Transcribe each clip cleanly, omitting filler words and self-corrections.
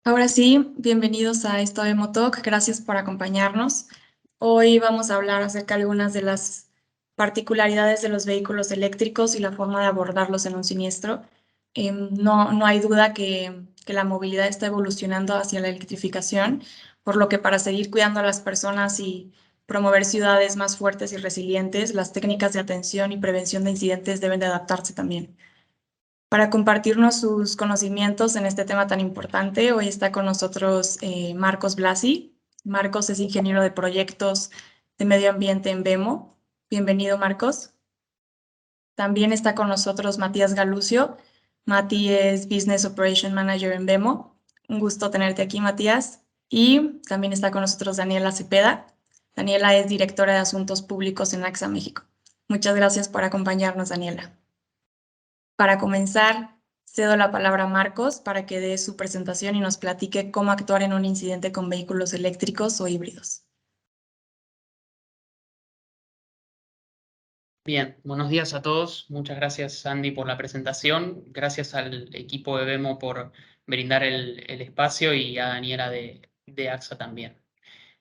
Ahora sí, bienvenidos a esto de Motalk, gracias por acompañarnos. Hoy vamos a hablar acerca de algunas de las particularidades de los vehículos eléctricos y la forma de abordarlos en un siniestro. No hay duda que la movilidad está evolucionando hacia la electrificación, por lo que para seguir cuidando a las personas y promover ciudades más fuertes y resilientes, las técnicas de atención y prevención de incidentes deben de adaptarse también. Para compartirnos sus conocimientos en este tema tan importante, hoy está con nosotros Marcos Blasi. Marcos es ingeniero de proyectos de medio ambiente en Vemo. Bienvenido, Marcos. También está con nosotros Matías Galucio. Mati es Business Operation Manager en Vemo. Un gusto tenerte aquí, Matías. Y también está con nosotros Daniela Cepeda. Daniela es directora de Asuntos Públicos en AXA México. Muchas gracias por acompañarnos, Daniela. Para comenzar, cedo la palabra a Marcos para que dé su presentación y nos platique cómo actuar en un incidente con vehículos eléctricos o híbridos. Bien, buenos días a todos. Muchas gracias, Sandy, por la presentación. Gracias al equipo de Vemo por brindar el espacio y a Daniela de AXA también.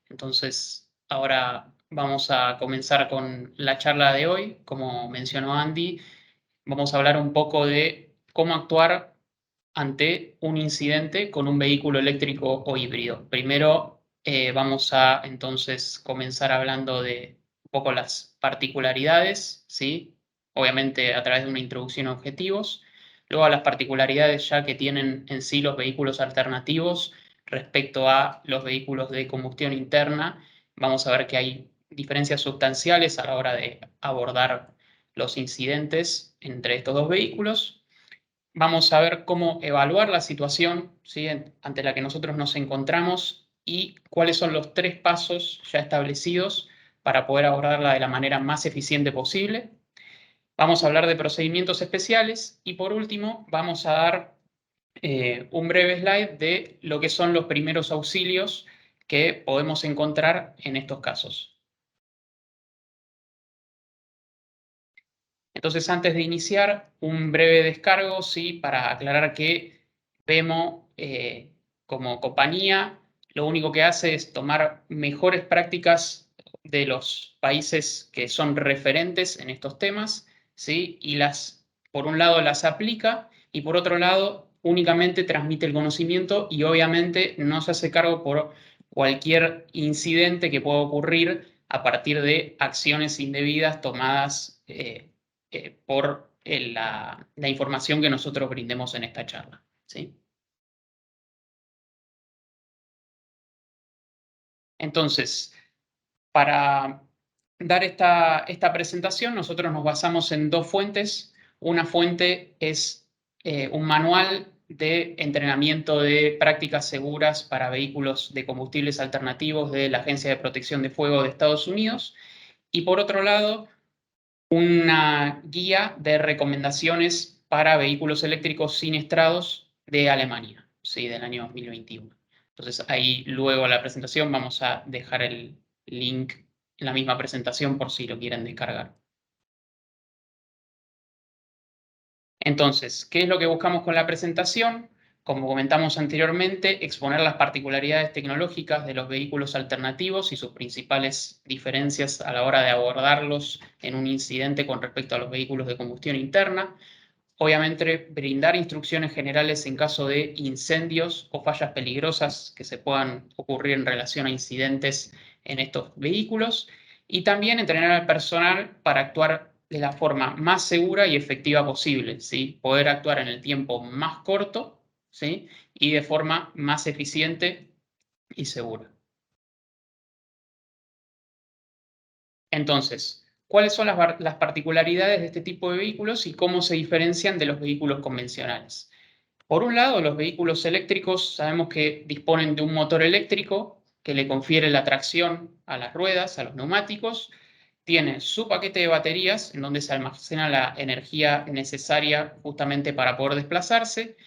Entonces, ahora vamos a comenzar con la charla de hoy. Como mencionó Andy, vamos a hablar un poco de cómo actuar ante un incidente con un vehículo eléctrico o híbrido. Primero, vamos a entonces comenzar hablando de un poco las particularidades, ¿sí? Obviamente a través de una introducción a objetivos. Luego a las particularidades ya que tienen en sí los vehículos alternativos respecto a los vehículos de combustión interna. Vamos a ver que hay diferencias sustanciales a la hora de abordar los incidentes entre estos dos vehículos. Vamos a ver cómo evaluar la situación, ¿sí?, ante la que nosotros nos encontramos y cuáles son los 3 pasos ya establecidos para poder abordarla de la manera más eficiente posible. Vamos a hablar de procedimientos especiales y por último vamos a dar un breve slide de lo que son los primeros auxilios que podemos encontrar en estos casos. Entonces, antes de iniciar, un breve descargo, ¿sí?, para aclarar que Vemo, como compañía, lo único que hace es tomar mejores prácticas de los países que son referentes en estos temas, ¿sí?, y por un lado las aplica y por otro lado únicamente transmite el conocimiento y obviamente no se hace cargo por cualquier incidente que pueda ocurrir a partir de acciones indebidas tomadas por la información que nosotros brindemos en esta charla, ¿sí? Entonces, para dar esta presentación, nosotros nos basamos en 2 fuentes. Una fuente es un manual de entrenamiento de prácticas seguras para vehículos de combustibles alternativos de la Agencia de Protección de Fuego de Estados Unidos. Y por otro lado, una guía de recomendaciones para vehículos eléctricos siniestrados de Alemania, ¿sí?, del año 2021. Entonces, ahí luego la presentación vamos a dejar el link en la misma presentación por si lo quieren descargar. Entonces, ¿qué es lo que buscamos con la presentación? Como comentamos anteriormente, exponer las particularidades tecnológicas de los vehículos alternativos y sus principales diferencias a la hora de abordarlos en un incidente con respecto a los vehículos de combustión interna. Obviamente, brindar instrucciones generales en caso de incendios o fallas peligrosas que se puedan ocurrir en relación a incidentes en estos vehículos. Y también entrenar al personal para actuar de la forma más segura y efectiva posible, ¿sí? Poder actuar en el tiempo más corto, ¿sí?, y de forma más eficiente y segura. Entonces, ¿cuáles son las particularidades de este tipo de vehículos y cómo se diferencian de los vehículos convencionales? Por un lado, los vehículos eléctricos sabemos que disponen de un motor eléctrico que le confiere la tracción a las ruedas, a los neumáticos. Tiene su paquete de baterías en donde se almacena la energía necesaria justamente para poder desplazarse.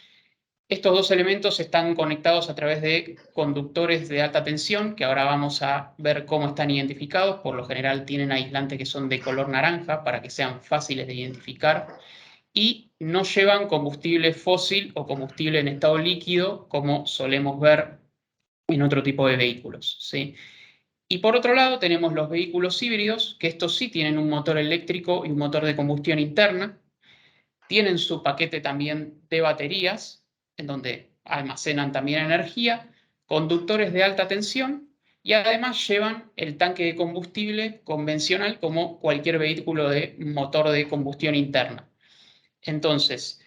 Estos 2 elementos están conectados a través de conductores de alta tensión, que ahora vamos a ver cómo están identificados. Por lo general tienen aislantes que son de color naranja para que sean fáciles de identificar. y no llevan combustible fósil o combustible en estado líquido como solemos ver en otro tipo de vehículos, ¿sí? Y por otro lado tenemos los vehículos híbridos, que estos sí tienen un motor eléctrico y un motor de combustión interna. Tienen su paquete también de baterías, en donde almacenan también energía, conductores de alta tensión y además llevan el tanque de combustible convencional como cualquier vehículo de motor de combustión interna. Entonces,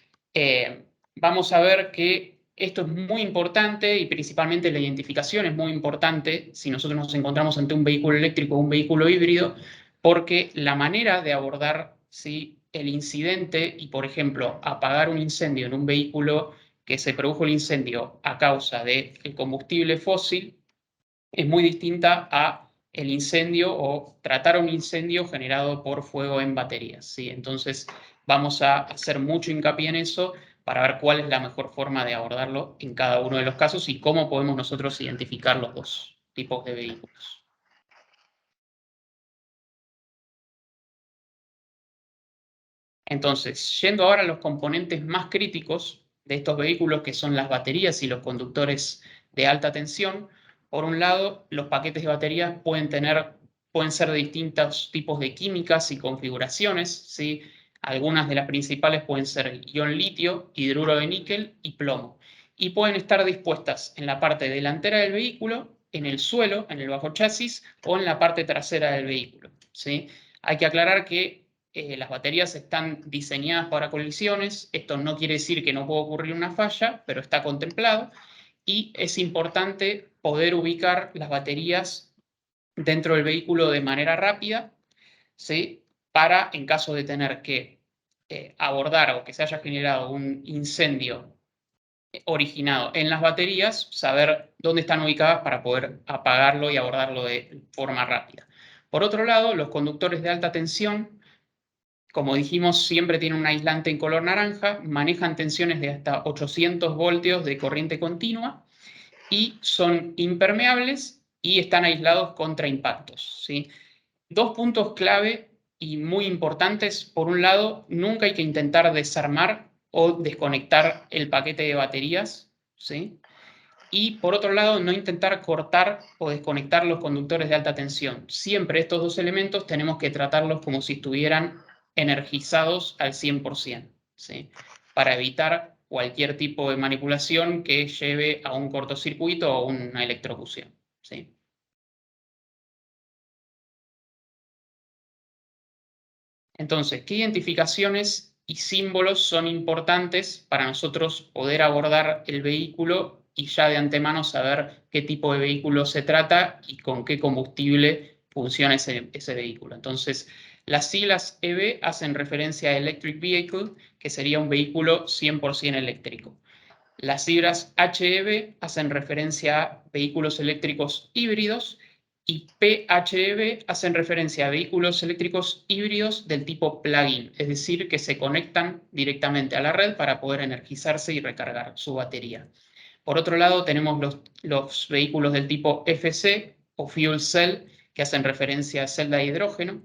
vamos a ver que esto es muy importante y principalmente la identificación es muy importante si nosotros nos encontramos ante un vehículo eléctrico o un vehículo híbrido, porque la manera de abordar, ¿sí?, el incidente y, por ejemplo, apagar un incendio en un vehículo que se produjo el incendio a causa del combustible fósil es muy distinta a el incendio o tratar un incendio generado por fuego en baterías, ¿sí? Entonces vamos a hacer mucho hincapié en eso para ver cuál es la mejor forma de abordarlo en cada uno de los casos y cómo podemos nosotros identificar los dos tipos de vehículos. Entonces, yendo ahora a los componentes más críticos de estos vehículos, que son las baterías y los conductores de alta tensión, por un lado, los paquetes de baterías pueden ser de distintos tipos de químicas y configuraciones, ¿sí? Algunas de las principales pueden ser ion litio, hidruro de níquel y plomo, y pueden estar dispuestas en la parte delantera del vehículo, en el suelo, en el bajo chasis o en la parte trasera del vehículo, ¿sí? Hay que aclarar que las baterías están diseñadas para colisiones. Esto no quiere decir que no pueda ocurrir una falla, pero está contemplado. Y es importante poder ubicar las baterías dentro del vehículo de manera rápida, ¿sí?, para, en caso de tener que abordar o que se haya generado un incendio originado en las baterías, saber dónde están ubicadas para poder apagarlo y abordarlo de forma rápida. Por otro lado, los conductores de alta tensión, como dijimos, siempre tienen un aislante en color naranja, manejan tensiones de hasta 800 voltios de corriente continua y son impermeables y están aislados contra impactos, ¿sí? Dos puntos clave y muy importantes. Por un lado, nunca hay que intentar desarmar o desconectar el paquete de baterías, ¿sí? Y por otro lado, no intentar cortar o desconectar los conductores de alta tensión. Siempre estos dos elementos tenemos que tratarlos como si estuvieran energizados al 100%, ¿sí?, para evitar cualquier tipo de manipulación que lleve a un cortocircuito o una electrocución, ¿sí? Entonces, ¿qué identificaciones y símbolos son importantes para nosotros poder abordar el vehículo y ya de antemano saber qué tipo de vehículo se trata y con qué combustible funciona ese vehículo? Entonces, las siglas EV hacen referencia a Electric Vehicle, que sería un vehículo 100% eléctrico. Las siglas HEV hacen referencia a vehículos eléctricos híbridos y PHEV hacen referencia a vehículos eléctricos híbridos del tipo plug-in, es decir, que se conectan directamente a la red para poder energizarse y recargar su batería. Por otro lado, tenemos los vehículos del tipo FC o Fuel Cell, que hacen referencia a celda de hidrógeno,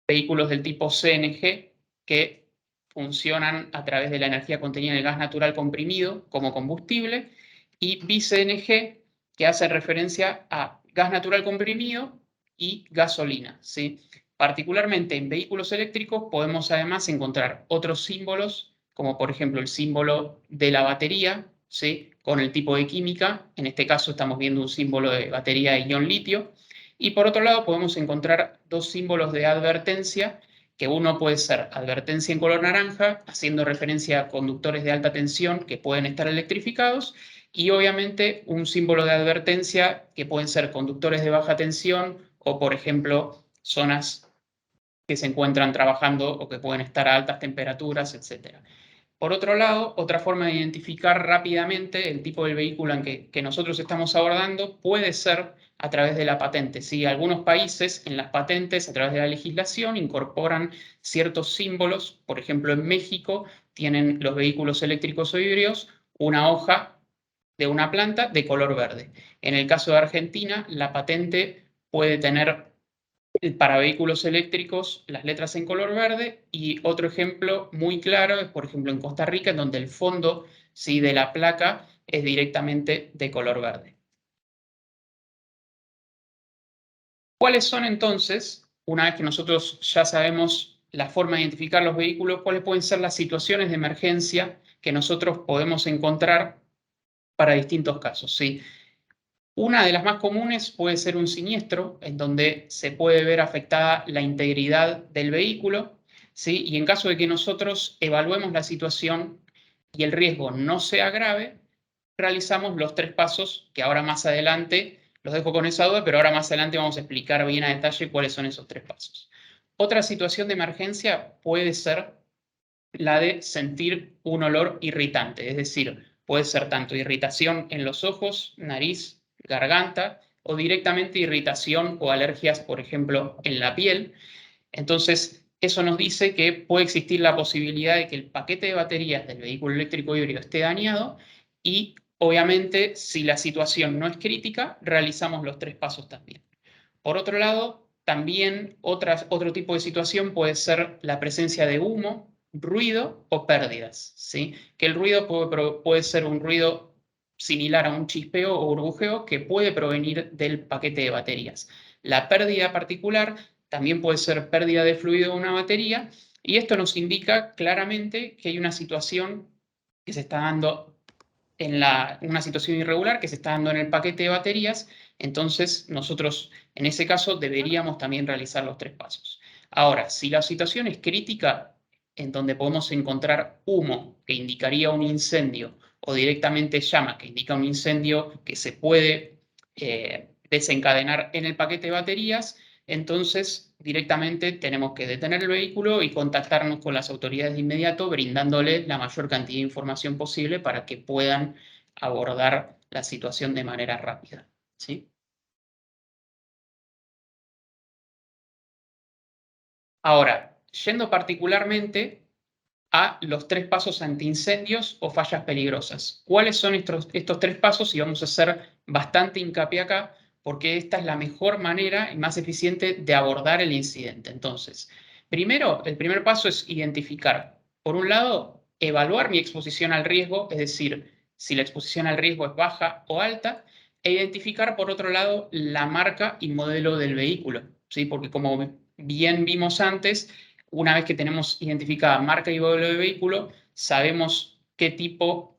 vehículos del tipo CNG, que funcionan a través de la energía contenida en el gas natural comprimido como combustible, y BCNG, que hace referencia a gas natural comprimido y gasolina, ¿sí? Particularmente en vehículos eléctricos podemos además encontrar otros símbolos, como por ejemplo el símbolo de la batería, ¿sí?, con el tipo de química. En este caso estamos viendo un símbolo de batería de ion litio. Y por otro lado podemos encontrar dos símbolos de advertencia, que uno puede ser advertencia en color naranja, haciendo referencia a conductores de alta tensión que pueden estar electrificados, y obviamente un símbolo de advertencia que pueden ser conductores de baja tensión o, por ejemplo, zonas que se encuentran trabajando o que pueden estar a altas temperaturas, etc. Por otro lado, otra forma de identificar rápidamente el tipo de vehículo que nosotros estamos abordando puede ser a través de la patente, ¿sí? Algunos países en las patentes, a través de la legislación, incorporan ciertos símbolos. Por ejemplo, en México tienen los vehículos eléctricos o híbridos una hoja de una planta de color verde. En el caso de Argentina, la patente puede tener para vehículos eléctricos, las letras en color verde, y otro ejemplo muy claro es, por ejemplo, en Costa Rica, en donde el fondo, ¿sí?, de la placa es directamente de color verde. ¿Cuáles son entonces, una vez que nosotros ya sabemos la forma de identificar los vehículos, cuáles pueden ser las situaciones de emergencia que nosotros podemos encontrar para distintos casos? ¿Sí? Una de las más comunes puede ser un siniestro, en donde se puede ver afectada la integridad del vehículo, ¿sí? Y en caso de que nosotros evaluemos la situación y el riesgo no sea grave, realizamos los 3 pasos que ahora más adelante, los dejo con esa duda, pero ahora más adelante vamos a explicar bien a detalle cuáles son esos 3 pasos. Otra situación de emergencia puede ser la de sentir un olor irritante, es decir, puede ser tanto irritación en los ojos, nariz, garganta, o directamente irritación o alergias, por ejemplo, en la piel. Entonces, eso nos dice que puede existir la posibilidad de que el paquete de baterías del vehículo eléctrico híbrido esté dañado y, obviamente, si la situación no es crítica, realizamos los 3 pasos también. Por otro lado, también otro tipo de situación puede ser la presencia de humo, ruido o pérdidas, ¿sí? Que el ruido puede ser un ruido similar a un chispeo o burbujeo que puede provenir del paquete de baterías. La pérdida particular también puede ser pérdida de fluido de una batería, y esto nos indica claramente que hay una situación que se está dando una situación irregular que se está dando en el paquete de baterías. Entonces nosotros en ese caso deberíamos también realizar los 3 pasos. Ahora, si la situación es crítica, en donde podemos encontrar humo, que indicaría un incendio, o directamente llama, que indica un incendio que se puede desencadenar en el paquete de baterías, entonces directamente tenemos que detener el vehículo y contactarnos con las autoridades de inmediato, brindándole la mayor cantidad de información posible para que puedan abordar la situación de manera rápida, ¿sí? Ahora, yendo particularmente a los 3 pasos antiincendios o fallas peligrosas. ¿Cuáles son estos 3 pasos? Y vamos a hacer bastante hincapié acá, porque esta es la mejor manera y más eficiente de abordar el incidente. Entonces, primero, el primer paso es identificar, por un lado, evaluar mi exposición al riesgo, es decir, si la exposición al riesgo es baja o alta, e identificar, por otro lado, la marca y modelo del vehículo, ¿sí? Porque como bien vimos antes, una vez que tenemos identificada marca y modelo de vehículo, sabemos qué tipo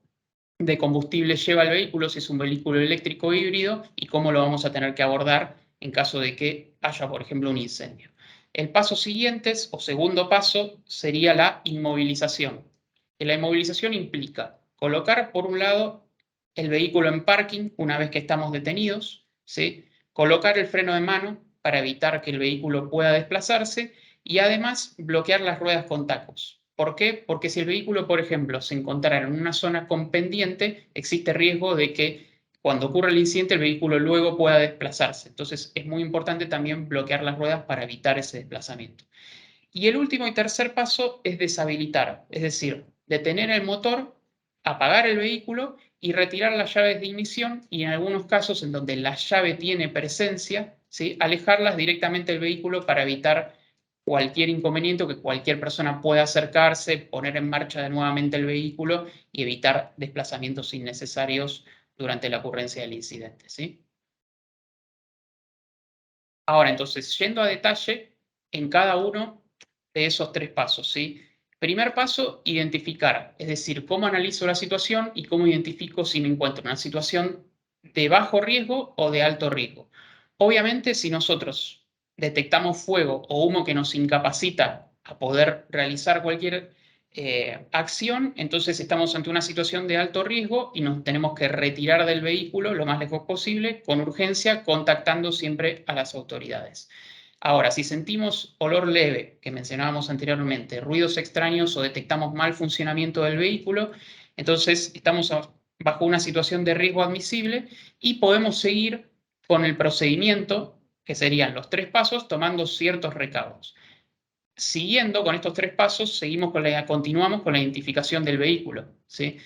de combustible lleva el vehículo, si es un vehículo eléctrico o híbrido, y cómo lo vamos a tener que abordar en caso de que haya, por ejemplo, un incendio. El paso siguiente, o segundo paso, sería la inmovilización. La inmovilización implica colocar, por un lado, el vehículo en parking una vez que estamos detenidos, ¿sí? Colocar el freno de mano para evitar que el vehículo pueda desplazarse, y además bloquear las ruedas con tacos. ¿Por qué? Porque si el vehículo, por ejemplo, se encontrara en una zona con pendiente, existe riesgo de que cuando ocurra el incidente el vehículo luego pueda desplazarse. Entonces es muy importante también bloquear las ruedas para evitar ese desplazamiento. Y el último y tercer paso es deshabilitar, es decir, detener el motor, apagar el vehículo y retirar las llaves de ignición, y en algunos casos en donde la llave tiene presencia, ¿sí?, alejarlas directamente del vehículo para evitar cualquier inconveniente o que cualquier persona pueda acercarse, poner en marcha nuevamente el vehículo y evitar desplazamientos innecesarios durante la ocurrencia del incidente, ¿sí? Ahora, entonces, yendo a detalle en cada uno de esos 3 pasos, ¿sí? Primer paso, identificar, es decir, cómo analizo la situación y cómo identifico si me encuentro en una situación de bajo riesgo o de alto riesgo. Obviamente, si nosotros detectamos fuego o humo que nos incapacita a poder realizar cualquier acción, entonces estamos ante una situación de alto riesgo y nos tenemos que retirar del vehículo lo más lejos posible, con urgencia, contactando siempre a las autoridades. Ahora, si sentimos olor leve, que mencionábamos anteriormente, ruidos extraños o detectamos mal funcionamiento del vehículo, entonces estamos bajo una situación de riesgo admisible y podemos seguir con el procedimiento, que serían los 3 pasos, tomando ciertos recaudos. Siguiendo con estos 3 pasos, continuamos con la identificación del vehículo, ¿sí?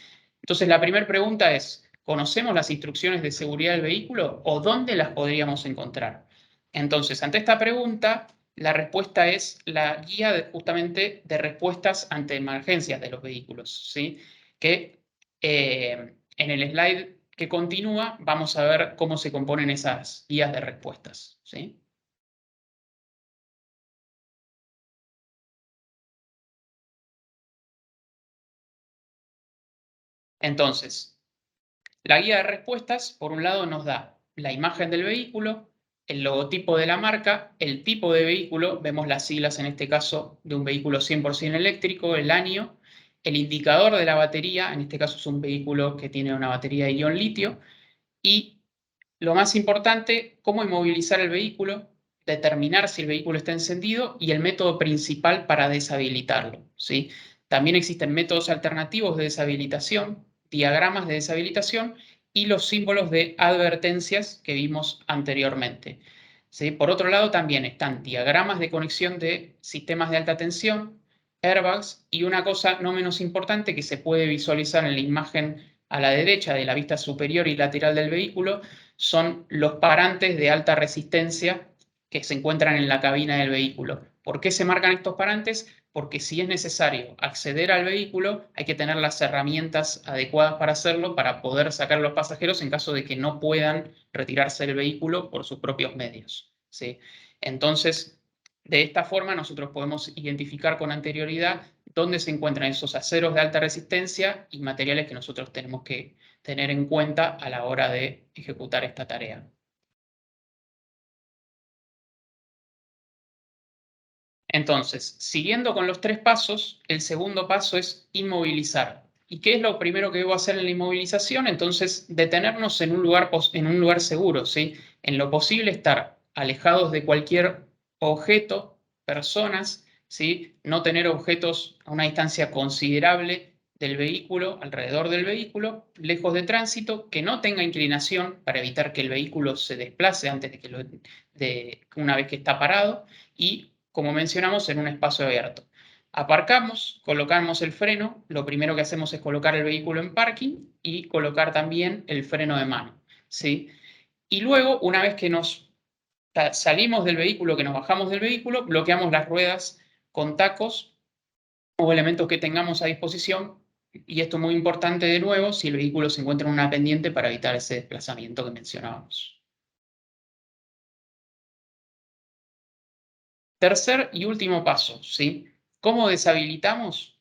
Entonces, la primera pregunta es, ¿conocemos las instrucciones de seguridad del vehículo o dónde las podríamos encontrar? Entonces, ante esta pregunta, la respuesta es la guía justamente de respuestas ante emergencias de los vehículos, ¿sí? Que en el slide que continúa vamos a ver cómo se componen esas guías de respuestas, ¿sí? Entonces, la guía de respuestas, por un lado, nos da la imagen del vehículo, el logotipo de la marca, el tipo de vehículo, vemos las siglas en este caso de un vehículo 100% eléctrico, el año, el indicador de la batería, en este caso es un vehículo que tiene una batería de ion litio, y lo más importante, cómo inmovilizar el vehículo, determinar si el vehículo está encendido y el método principal para deshabilitarlo, ¿sí? También existen métodos alternativos de deshabilitación, diagramas de deshabilitación y los símbolos de advertencias que vimos anteriormente, ¿sí? Por otro lado, también están diagramas de conexión de sistemas de alta tensión, airbags y una cosa no menos importante que se puede visualizar en la imagen a la derecha de la vista superior y lateral del vehículo, son los parantes de alta resistencia que se encuentran en la cabina del vehículo. ¿Por qué se marcan estos parantes? Porque si es necesario acceder al vehículo, hay que tener las herramientas adecuadas para hacerlo, para poder sacar a los pasajeros en caso de que no puedan retirarse del vehículo por sus propios medios, ¿sí? Entonces, de esta forma nosotros podemos identificar con anterioridad dónde se encuentran esos aceros de alta resistencia y materiales que nosotros tenemos que tener en cuenta a la hora de ejecutar esta tarea. Entonces, siguiendo con los tres pasos, el segundo paso es inmovilizar. ¿Y qué es lo primero que debo hacer en la inmovilización? Entonces, detenernos en un lugar seguro, ¿sí? En lo posible estar alejados de cualquier objeto, personas, ¿sí? No tener objetos a una distancia considerable del vehículo, alrededor del vehículo, lejos de tránsito, que no tenga inclinación para evitar que el vehículo se desplace antes de una vez que está parado y, como mencionamos, en un espacio abierto. Aparcamos, colocamos el freno, lo primero que hacemos es colocar el vehículo en parking y colocar también el freno de mano, ¿sí? Y luego, una vez que nos salimos del vehículo, que nos bajamos del vehículo, bloqueamos las ruedas con tacos o elementos que tengamos a disposición. Y esto es muy importante de nuevo si el vehículo se encuentra en una pendiente para evitar ese desplazamiento que mencionábamos. Tercer y último paso, ¿sí? ¿Cómo deshabilitamos?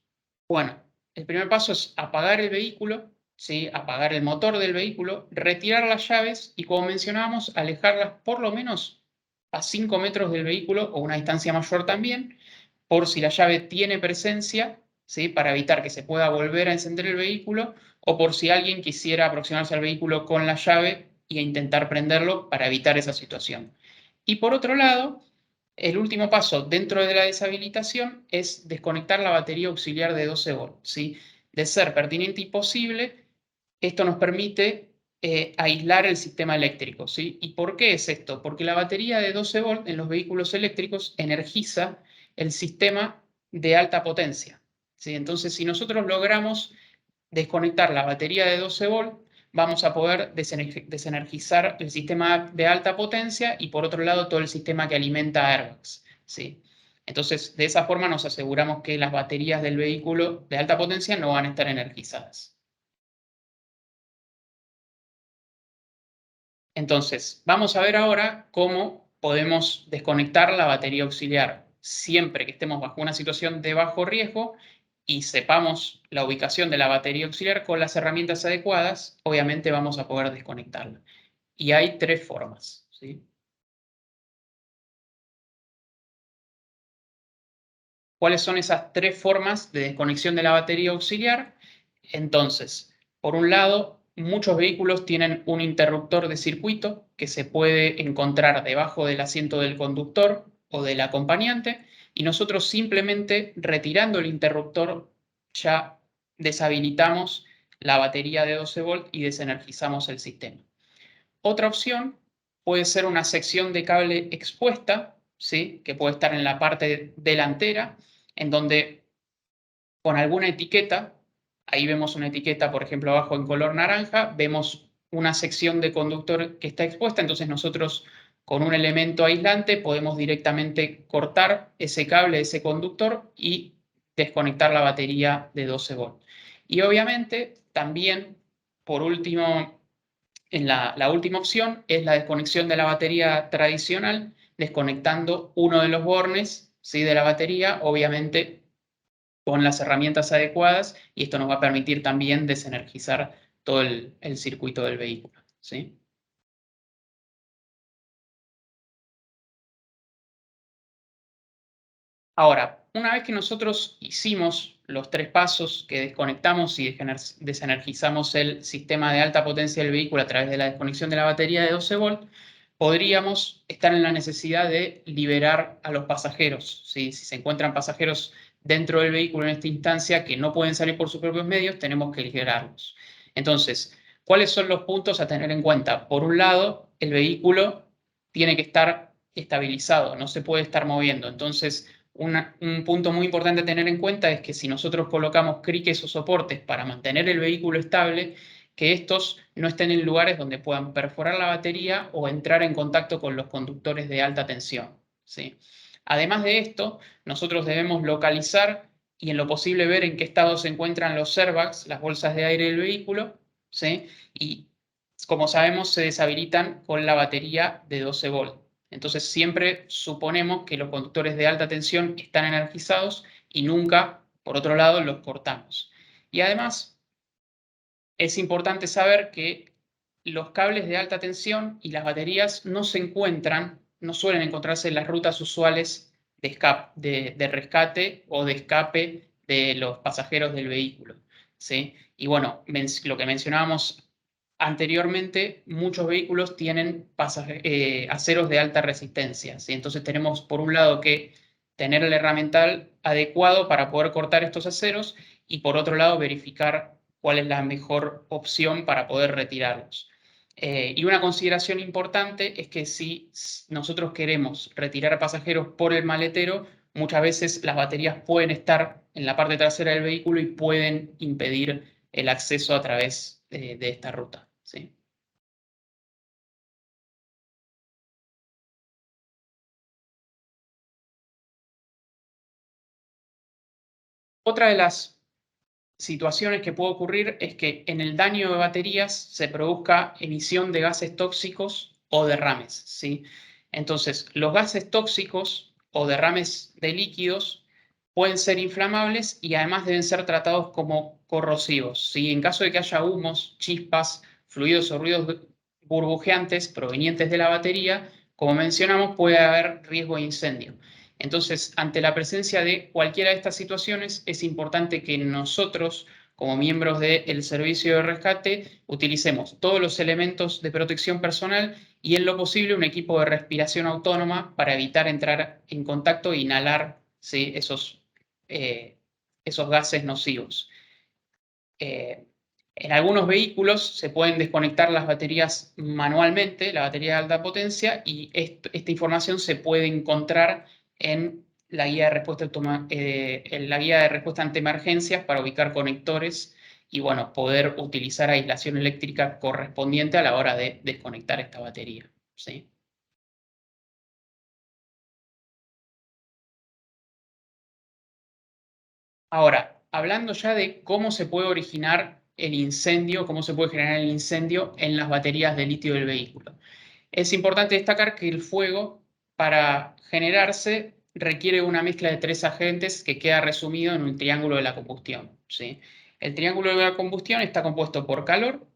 Bueno, el primer paso es apagar el vehículo, ¿sí? Apagar el motor del vehículo, retirar las llaves y, como mencionábamos, alejarlas por lo menos a 5 metros del vehículo o una distancia mayor también, por si la llave tiene presencia, ¿sí? Para evitar que se pueda volver a encender el vehículo o por si alguien quisiera aproximarse al vehículo con la llave e intentar prenderlo para evitar esa situación. Y por otro lado, el último paso dentro de la deshabilitación es desconectar la batería auxiliar de 12 volts, ¿sí? De ser pertinente y posible, esto nos permite aislar el sistema eléctrico, ¿sí? ¿Y por qué es esto? Porque la batería de 12 volts en los vehículos eléctricos energiza el sistema de alta potencia, ¿sí? Entonces, si nosotros logramos desconectar la batería de 12 volts, vamos a poder desenergizar el sistema de alta potencia y, por otro lado, todo el sistema que alimenta airbags, ¿sí? Entonces, de esa forma nos aseguramos que las baterías del vehículo de alta potencia no van a estar energizadas. Entonces, vamos a ver ahora cómo podemos desconectar la batería auxiliar siempre que estemos bajo una situación de bajo riesgo y sepamos la ubicación de la batería auxiliar con las herramientas adecuadas, obviamente vamos a poder desconectarla. Y hay tres formas, ¿sí? ¿Cuáles son esas tres formas de desconexión de la batería auxiliar? Entonces, por un lado, muchos vehículos tienen un interruptor de circuito que se puede encontrar debajo del asiento del conductor o del acompañante y nosotros simplemente retirando el interruptor ya deshabilitamos la batería de 12 volts y desenergizamos el sistema. Otra opción puede ser una sección de cable expuesta, ¿sí? Que puede estar en la parte delantera, en donde con alguna etiqueta, ahí vemos una etiqueta, por ejemplo, abajo en color naranja, vemos una sección de conductor que está expuesta, entonces nosotros con un elemento aislante podemos directamente cortar ese cable, ese conductor y desconectar la batería de 12 volts. Y obviamente también, por último, en la última opción es la desconexión de la batería tradicional, desconectando uno de los bornes, ¿sí?, de la batería, obviamente con las herramientas adecuadas, y esto nos va a permitir también desenergizar todo el circuito del vehículo, ¿sí? Ahora, una vez que nosotros hicimos los 3 pasos, que desconectamos y desenergizamos el sistema de alta potencia del vehículo a través de la desconexión de la batería de 12 volts, podríamos estar en la necesidad de liberar a los pasajeros, ¿sí? Si se encuentran pasajeros dentro del vehículo en esta instancia que no pueden salir por sus propios medios, tenemos que liberarlos. Entonces, ¿cuáles son los puntos a tener en cuenta? Por un lado, el vehículo tiene que estar estabilizado, no se puede estar moviendo. Entonces, un punto muy importante a tener en cuenta es que si nosotros colocamos criques o soportes para mantener el vehículo estable, que estos no estén en lugares donde puedan perforar la batería o entrar en contacto con los conductores de alta tensión, ¿sí? Además de esto, nosotros debemos localizar y en lo posible ver en qué estado se encuentran los airbags, las bolsas de aire del vehículo, ¿sí? Y como sabemos, se deshabilitan con la batería de 12 volts. Entonces siempre suponemos que los conductores de alta tensión están energizados y nunca, por otro lado, los cortamos. Y además es importante saber que los cables de alta tensión y las baterías no suelen encontrarse en las rutas usuales de rescate o de escape de los pasajeros del vehículo, ¿sí? Y bueno, lo que mencionábamos anteriormente, muchos vehículos tienen aceros de alta resistencia, ¿sí? Entonces tenemos por un lado que tener el herramental adecuado para poder cortar estos aceros y por otro lado verificar cuál es la mejor opción para poder retirarlos. Y una consideración importante es que si nosotros queremos retirar a pasajeros por el maletero, muchas veces las baterías pueden estar en la parte trasera del vehículo y pueden impedir el acceso a través de esta ruta, ¿sí? Otra de las situaciones que puede ocurrir es que en el daño de baterías se produzca emisión de gases tóxicos o derrames, ¿sí? Entonces, los gases tóxicos o derrames de líquidos pueden ser inflamables y además deben ser tratados como corrosivos, ¿sí? En caso de que haya humos, chispas, fluidos o ruidos burbujeantes provenientes de la batería, como mencionamos, puede haber riesgo de incendio. Entonces, ante la presencia de cualquiera de estas situaciones, es importante que nosotros, como miembros del servicio de rescate, utilicemos todos los elementos de protección personal y, en lo posible, un equipo de respiración autónoma para evitar entrar en contacto e inhalar, ¿sí?, esos gases nocivos. En algunos vehículos se pueden desconectar las baterías manualmente, la batería de alta potencia, y esta información se puede encontrar en la guía de respuesta, en la guía de respuesta ante emergencias para ubicar conectores y, bueno, poder utilizar aislación eléctrica correspondiente a la hora de desconectar esta batería, ¿sí? Ahora, hablando ya de cómo se puede originar el incendio, cómo se puede generar el incendio en las baterías de litio del vehículo. Es importante destacar que el fuego, para generarse, requiere una mezcla de 3 agentes que queda resumido en un triángulo de la combustión, ¿sí? El triángulo de la combustión está compuesto por calor,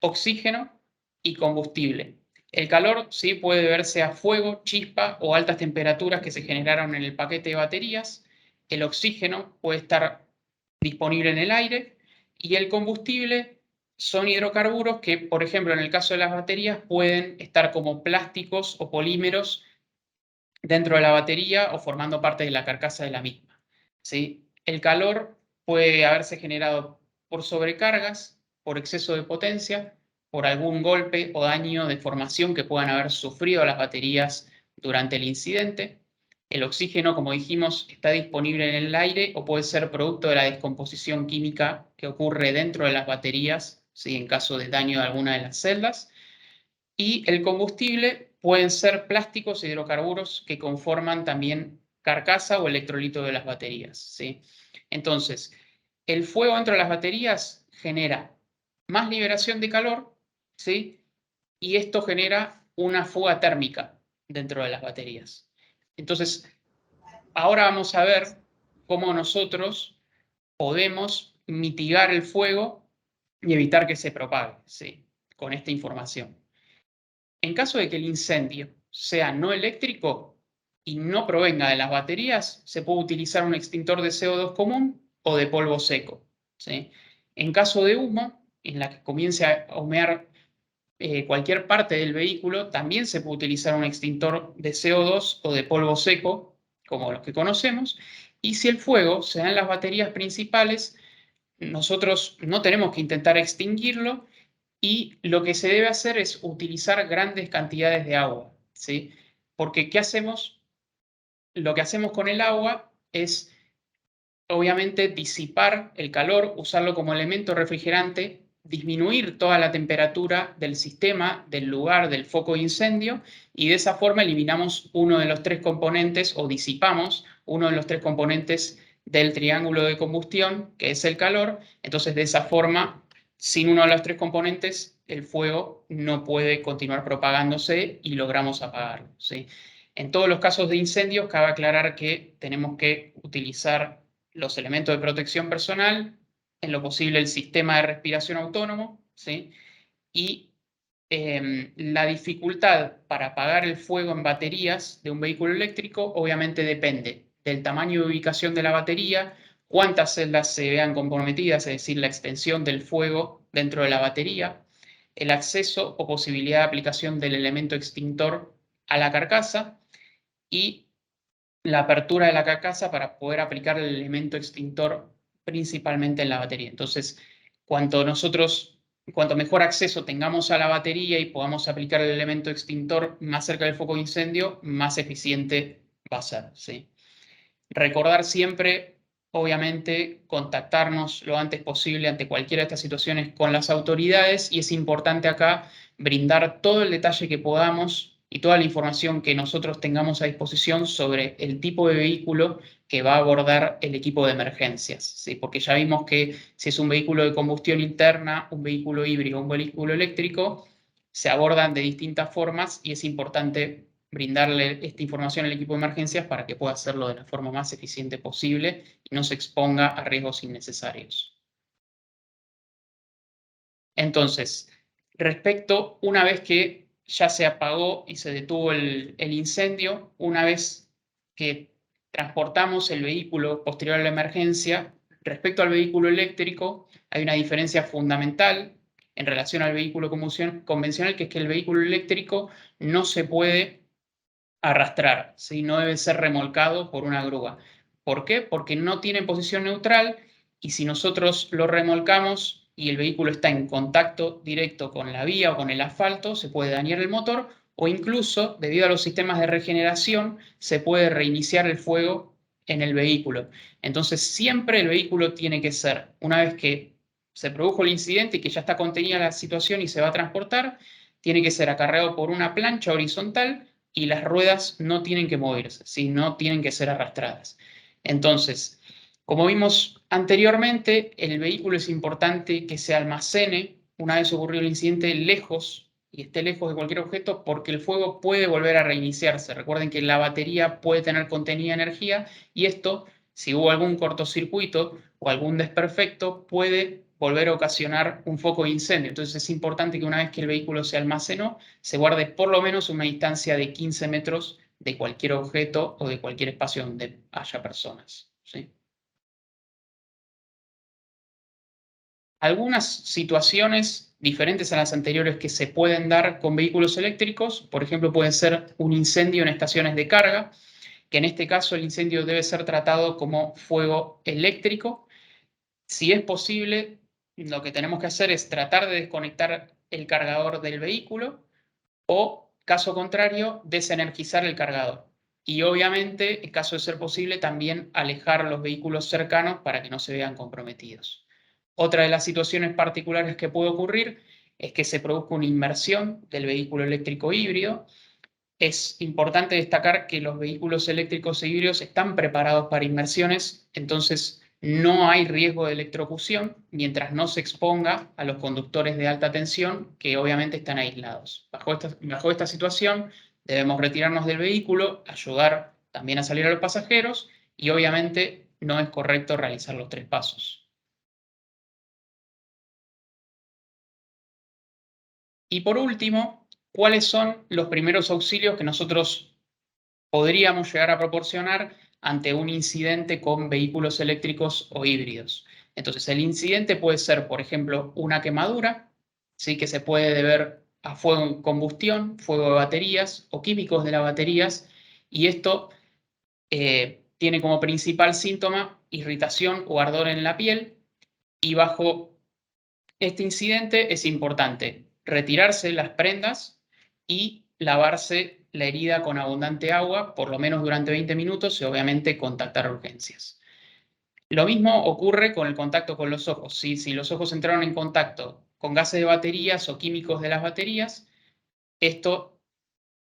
oxígeno y combustible. El calor, sí, puede deberse a fuego, chispa o altas temperaturas que se generaron en el paquete de baterías. El oxígeno puede estar disponible en el aire y el combustible son hidrocarburos que, por ejemplo, en el caso de las baterías, pueden estar como plásticos o polímeros dentro de la batería o formando parte de la carcasa de la misma, ¿sí? El calor puede haberse generado por sobrecargas, por exceso de potencia, por algún golpe o daño de formación que puedan haber sufrido las baterías durante el incidente. El oxígeno, como dijimos, está disponible en el aire o puede ser producto de la descomposición química que ocurre dentro de las baterías, ¿sí?, en caso de daño de alguna de las celdas. Y el combustible pueden ser plásticos e hidrocarburos que conforman también carcasa o electrolito de las baterías, ¿sí? Entonces, el fuego dentro de las baterías genera más liberación de calor, ¿sí? Y esto genera una fuga térmica dentro de las baterías. Entonces, ahora vamos a ver cómo nosotros podemos mitigar el fuego y evitar que se propague, ¿sí? Con esta información. En caso de que el incendio sea no eléctrico y no provenga de las baterías, se puede utilizar un extintor de CO2 común o de polvo seco, ¿sí? En caso de humo, en la que comience a humear cualquier parte del vehículo, también se puede utilizar un extintor de CO2 o de polvo seco, como los que conocemos, y si el fuego se da en las baterías principales, nosotros no tenemos que intentar extinguirlo, y lo que se debe hacer es utilizar grandes cantidades de agua, ¿sí? Porque ¿qué hacemos? Lo que hacemos con el agua es, obviamente, disipar el calor, usarlo como elemento refrigerante, disminuir toda la temperatura del sistema, del lugar, del foco de incendio, y de esa forma eliminamos uno de los tres componentes o disipamos uno de los tres componentes del triángulo de combustión, que es el calor. Entonces, de esa forma, sin uno de los tres componentes, el fuego no puede continuar propagándose y logramos apagarlo, ¿sí? En todos los casos de incendios, cabe aclarar que tenemos que utilizar los elementos de protección personal, en lo posible el sistema de respiración autónomo, ¿sí? Y la dificultad para apagar el fuego en baterías de un vehículo eléctrico obviamente depende del tamaño de ubicación de la batería, cuántas celdas se vean comprometidas, es decir, la extensión del fuego dentro de la batería, el acceso o posibilidad de aplicación del elemento extintor a la carcasa y la apertura de la carcasa para poder aplicar el elemento extintor principalmente en la batería. Entonces, cuanto mejor acceso tengamos a la batería y podamos aplicar el elemento extintor más cerca del foco de incendio, más eficiente va a ser, ¿sí? Recordar siempre, obviamente, contactarnos lo antes posible ante cualquiera de estas situaciones con las autoridades, y es importante acá brindar todo el detalle que podamos y toda la información que nosotros tengamos a disposición sobre el tipo de vehículo que va a abordar el equipo de emergencias, ¿sí? Porque ya vimos que si es un vehículo de combustión interna, un vehículo híbrido, un vehículo eléctrico, se abordan de distintas formas y es importante brindarle esta información al equipo de emergencias para que pueda hacerlo de la forma más eficiente posible y no se exponga a riesgos innecesarios. Entonces, una vez que ya se apagó y se detuvo el incendio, una vez que transportamos el vehículo posterior a la emergencia, respecto al vehículo eléctrico, hay una diferencia fundamental en relación al vehículo convencional, que es que el vehículo eléctrico no se puede arrastrar, ¿sí? No debe ser remolcado por una grúa. ¿Por qué? Porque no tiene posición neutral, y si nosotros lo remolcamos y el vehículo está en contacto directo con la vía o con el asfalto, se puede dañar el motor, o incluso, debido a los sistemas de regeneración, se puede reiniciar el fuego en el vehículo. Entonces, siempre el vehículo tiene que ser, una vez que se produjo el incidente y que ya está contenida la situación y se va a transportar, tiene que ser acarreado por una plancha horizontal, y las ruedas no tienen que moverse, ¿sí? No tienen que ser arrastradas. Entonces, como vimos anteriormente, el vehículo es importante que se almacene una vez ocurrido el incidente lejos, y esté lejos de cualquier objeto, porque el fuego puede volver a reiniciarse. Recuerden que la batería puede tener contenida energía, y esto, si hubo algún cortocircuito o algún desperfecto, puede volver a ocasionar un foco de incendio. Entonces es importante que una vez que el vehículo se almacenó, se guarde por lo menos una distancia de 15 metros de cualquier objeto o de cualquier espacio donde haya personas, ¿sí? Algunas situaciones diferentes a las anteriores que se pueden dar con vehículos eléctricos, por ejemplo, puede ser un incendio en estaciones de carga, que en este caso el incendio debe ser tratado como fuego eléctrico. Si es posible, lo que tenemos que hacer es tratar de desconectar el cargador del vehículo, o, caso contrario, desenergizar el cargador. Y obviamente, en caso de ser posible, también alejar los vehículos cercanos para que no se vean comprometidos. Otra de las situaciones particulares que puede ocurrir es que se produzca una inmersión del vehículo eléctrico híbrido. Es importante destacar que los vehículos eléctricos e híbridos están preparados para inmersiones, entonces no hay riesgo de electrocución mientras no se exponga a los conductores de alta tensión, que obviamente están aislados. Bajo esta situación, debemos retirarnos del vehículo, ayudar también a salir a los pasajeros y obviamente no es correcto realizar los 3 pasos. Y por último, ¿cuáles son los primeros auxilios que nosotros podríamos llegar a proporcionar ante un incidente con vehículos eléctricos o híbridos? Entonces, el incidente puede ser, por ejemplo, una quemadura, ¿sí? Que se puede deber a fuego en combustión, fuego de baterías o químicos de las baterías, y esto tiene como principal síntoma irritación o ardor en la piel, y bajo este incidente es importante retirarse las prendas y lavarse la herida con abundante agua, por lo menos durante 20 minutos, y obviamente contactar urgencias. Lo mismo ocurre con el contacto con los ojos. Si los ojos entraron en contacto con gases de baterías o químicos de las baterías, esto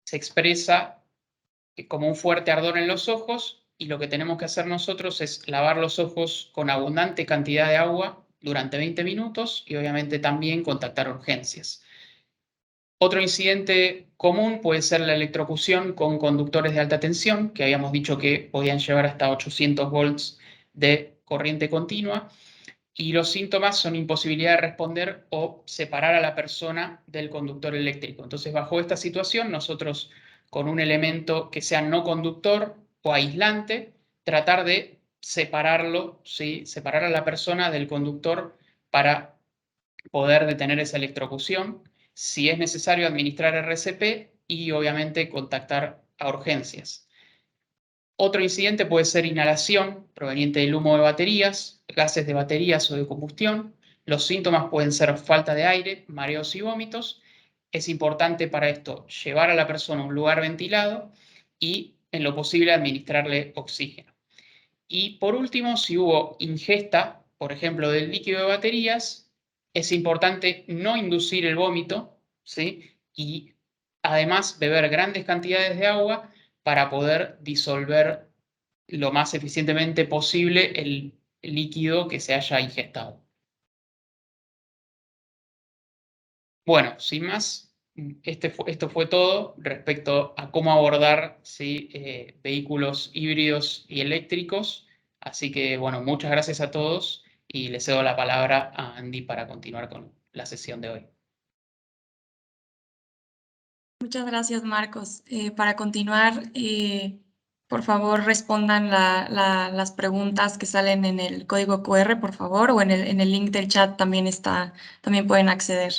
se expresa como un fuerte ardor en los ojos, y lo que tenemos que hacer nosotros es lavar los ojos con abundante cantidad de agua durante 20 minutos y obviamente también contactar urgencias. Otro incidente común puede ser la electrocución con conductores de alta tensión, que habíamos dicho que podían llevar hasta 800 volts de corriente continua, y los síntomas son imposibilidad de responder o separar a la persona del conductor eléctrico. Entonces, bajo esta situación, nosotros con un elemento que sea no conductor o aislante, tratar de separarlo, ¿sí? Separar a la persona del conductor para poder detener esa electrocución. Si es necesario, administrar RCP y obviamente contactar a urgencias. Otro incidente puede ser inhalación proveniente del humo de baterías, gases de baterías o de combustión. Los síntomas pueden ser falta de aire, mareos y vómitos. Es importante para esto llevar a la persona a un lugar ventilado y, en lo posible, administrarle oxígeno. Y por último, si hubo ingesta, por ejemplo, del líquido de baterías, es importante no inducir el vómito, ¿sí? Y además beber grandes cantidades de agua para poder disolver lo más eficientemente posible el líquido que se haya ingestado. Bueno, sin más, esto fue todo respecto a cómo abordar, ¿sí? Vehículos híbridos y eléctricos. Así que, bueno, muchas gracias a todos y le cedo la palabra a Andy para continuar con la sesión de hoy. Muchas gracias, Marcos. Para continuar, por favor, respondan las preguntas que salen en el código QR, por favor, o en el link del chat también también pueden acceder.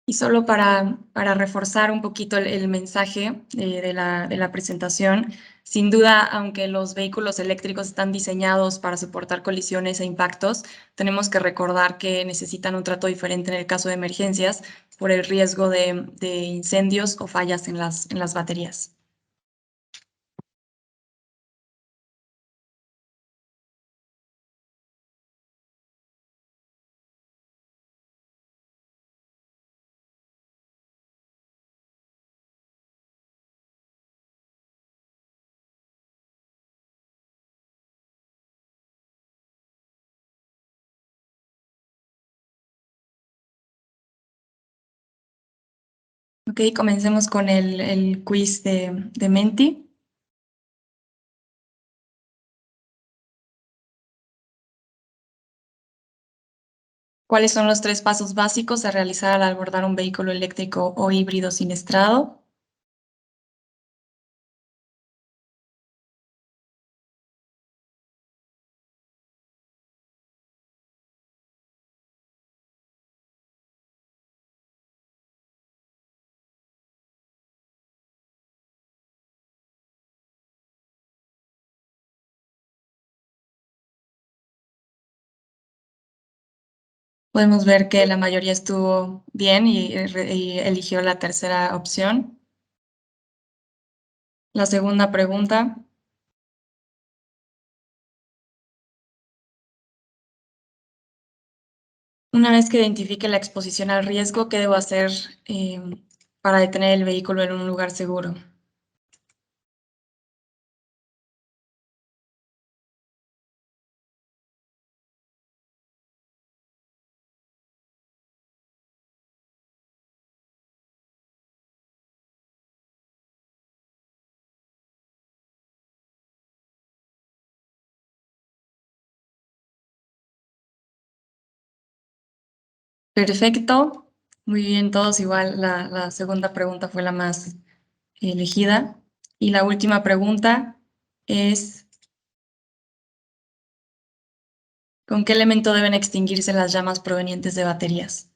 Y solo para reforzar un poquito el mensaje de la presentación, sin duda, aunque los vehículos eléctricos están diseñados para soportar colisiones e impactos, tenemos que recordar que necesitan un trato diferente en el caso de emergencias por el riesgo de incendios o fallas en las baterías. Ok, comencemos con el quiz de Menti. ¿Cuáles son los 3 pasos básicos a realizar al abordar un vehículo eléctrico o híbrido siniestrado? Podemos ver que la mayoría estuvo bien y eligió la tercera opción. La segunda pregunta. Una vez que identifique la exposición al riesgo, ¿qué debo hacer para detener el vehículo en un lugar seguro? Perfecto. Muy bien, todos igual. La segunda pregunta fue la más elegida. Y la última pregunta es, ¿con qué elemento deben extinguirse las llamas provenientes de baterías?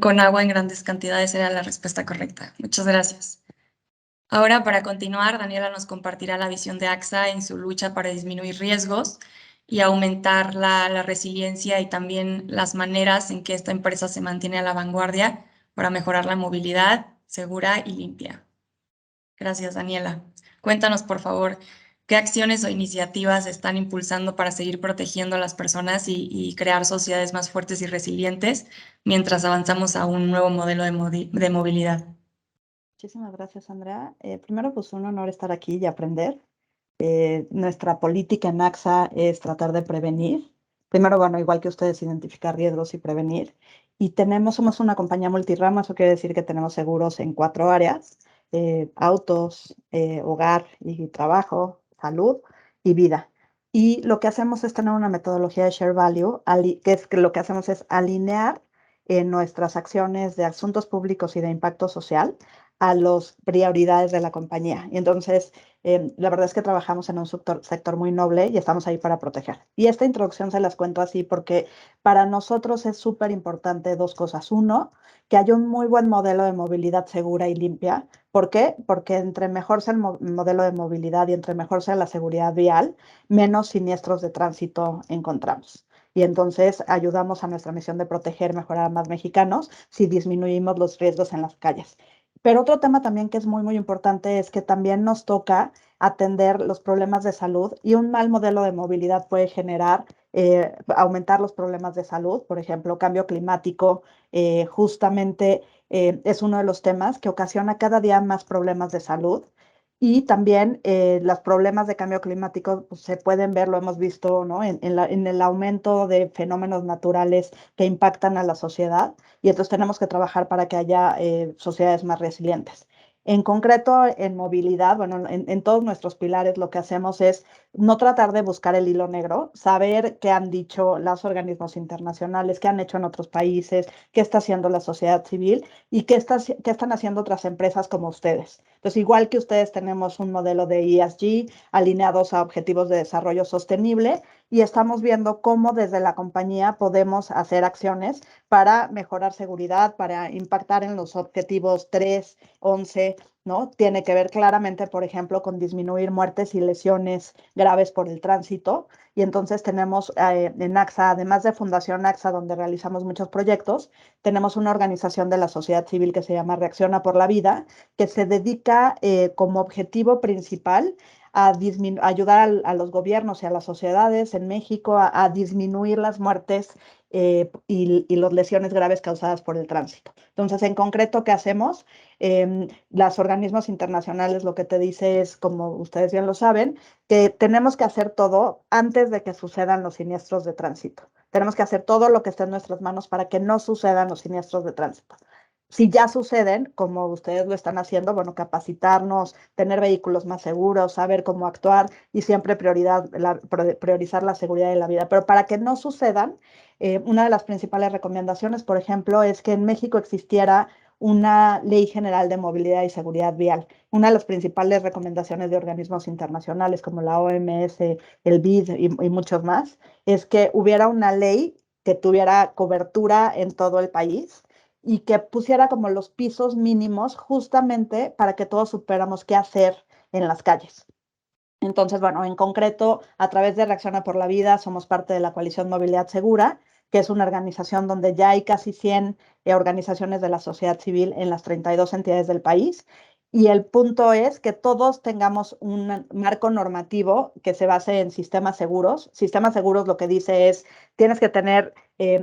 Con agua en grandes cantidades era la respuesta correcta. Muchas gracias. Ahora, para continuar, Daniela nos compartirá la visión de AXA en su lucha para disminuir riesgos y aumentar la resiliencia y también las maneras en que esta empresa se mantiene a la vanguardia para mejorar la movilidad segura y limpia. Gracias, Daniela. Cuéntanos, por favor, qué acciones o iniciativas están impulsando para seguir protegiendo a las personas y crear sociedades más fuertes y resilientes mientras avanzamos a un nuevo modelo de movilidad. Muchísimas gracias, Andrea. Primero, pues un honor estar aquí y aprender. Nuestra política en AXA es tratar de prevenir. Primero, bueno, igual que ustedes, identificar riesgos y prevenir. Y somos una compañía multirama, eso quiere decir que tenemos seguros en 4 áreas: autos, hogar y trabajo, salud y vida. Y lo que hacemos es tener una metodología de Share Value, que es que lo que hacemos es alinear nuestras acciones de asuntos públicos y de impacto social a las prioridades de la compañía. Y entonces, la verdad es que trabajamos en un sector muy noble y estamos ahí para proteger. Y esta introducción se las cuento así porque para nosotros es súper importante 2 cosas. Uno, que haya un muy buen modelo de movilidad segura y limpia. ¿Por qué? Porque entre mejor sea el modelo de movilidad y entre mejor sea la seguridad vial, menos siniestros de tránsito encontramos. Y entonces ayudamos a nuestra misión de proteger, mejorar a más mexicanos si disminuimos los riesgos en las calles. Pero otro tema también que es muy, muy importante es que también nos toca atender los problemas de salud, y un mal modelo de movilidad puede generar, aumentar los problemas de salud. Por ejemplo, cambio climático, justamente es uno de los temas que ocasiona cada día más problemas de salud. Y también los problemas de cambio climático pues, se pueden ver, lo hemos visto, ¿no? en el aumento de fenómenos naturales que impactan a la sociedad, y entonces tenemos que trabajar para que haya sociedades más resilientes. En concreto, en movilidad, bueno, en todos nuestros pilares lo que hacemos es no tratar de buscar el hilo negro, saber qué han dicho los organismos internacionales, qué han hecho en otros países, qué está haciendo la sociedad civil y qué están haciendo otras empresas como ustedes. Entonces, igual que ustedes, tenemos un modelo de ESG alineados a objetivos de desarrollo sostenible, y estamos viendo cómo desde la compañía podemos hacer acciones para mejorar seguridad, para impactar en los objetivos 3, 11, ¿no? Tiene que ver claramente, por ejemplo, con disminuir muertes y lesiones graves por el tránsito. Y entonces tenemos en AXA, además de Fundación AXA, donde realizamos muchos proyectos, tenemos una organización de la sociedad civil que se llama Reacciona por la Vida, que se dedica como objetivo principal a ayudar a los gobiernos y a las sociedades en México a disminuir las muertes y las lesiones graves causadas por el tránsito. Entonces, en concreto, ¿qué hacemos? Los organismos internacionales lo que te dice es, como ustedes bien lo saben, que tenemos que hacer todo antes de que sucedan los siniestros de tránsito. Tenemos que hacer todo lo que esté en nuestras manos para que no sucedan los siniestros de tránsito. Si ya suceden, como ustedes lo están haciendo, bueno, capacitarnos, tener vehículos más seguros, saber cómo actuar y siempre priorizar la seguridad de la vida. Pero para que no sucedan, una de las principales recomendaciones, por ejemplo, es que en México existiera una ley general de movilidad y seguridad vial. Una de las principales recomendaciones de organismos internacionales como la OMS, el BID y muchos más, es que hubiera una ley que tuviera cobertura en todo el país y que pusiera como los pisos mínimos justamente para que todos supiéramos qué hacer en las calles. Entonces, bueno, en concreto, a través de Reacciona por la Vida, somos parte de la Coalición Movilidad Segura, que es una organización donde ya hay casi 100 organizaciones de la sociedad civil en las 32 entidades del país. Y el punto es que todos tengamos un marco normativo que se base en sistemas seguros. Sistemas seguros lo que dice es, tienes que tener